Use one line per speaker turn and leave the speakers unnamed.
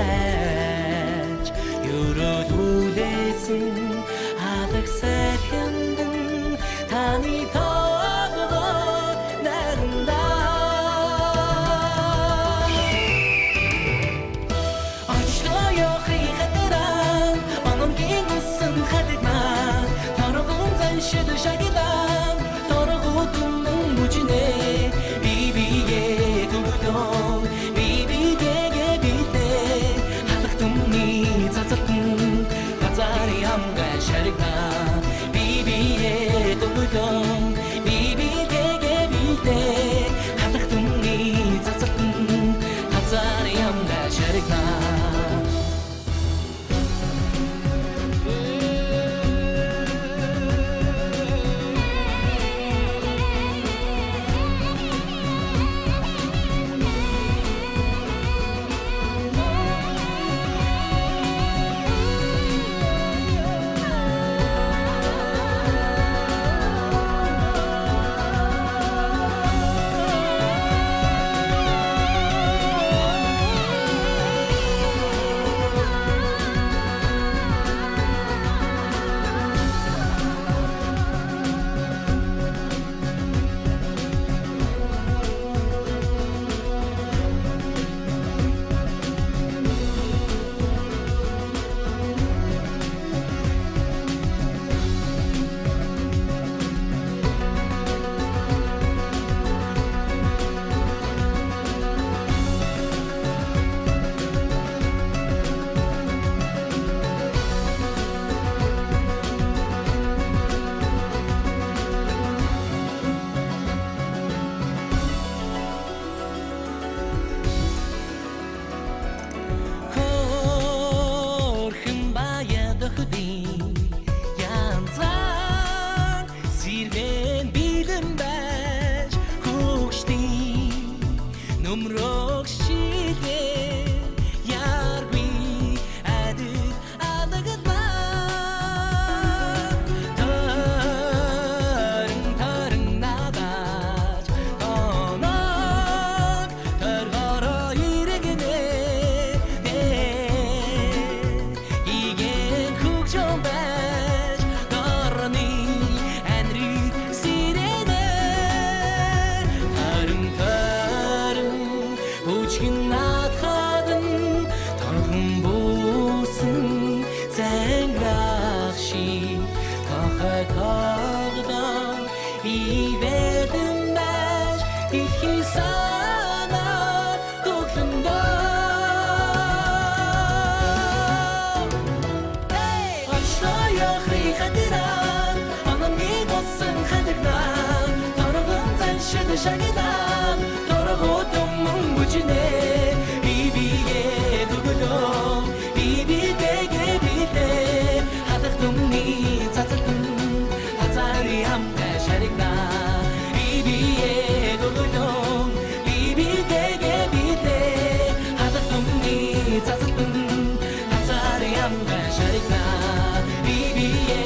байж юрөлүүлсэн алах сайхандан таны тоогоо нарандаа очтой явахыг хатаран ономгийн усан хатагнаа торгон заншид шагилан торготун мужинэ бибиге гүлдөө бибиге битэ хатагтумни цацалтун газари амга шаригна бибиге гүлдөө бибиге битэ хатагтумни цацалтун газари амга шаригна Numrok şide yarbi adı adagıtma tarın nadaç konak targara yüreğine igen kukçon beş darani enri sirene tarın Uçkin atadın tarhım bulsun sen rakşi kaha kağdan iverdim beş iki sana toplumda Açla yakri hadiran anam bir olsun hadirdan tarhım sen şıdı şagidan tarhım mujine bibiye dugulom bibidege bite hatagtumni tsatsatum hazari amka sharikna bibiye dugulom bibidege bite hatagtumni tsatsatum hazari amka sharikna bibiye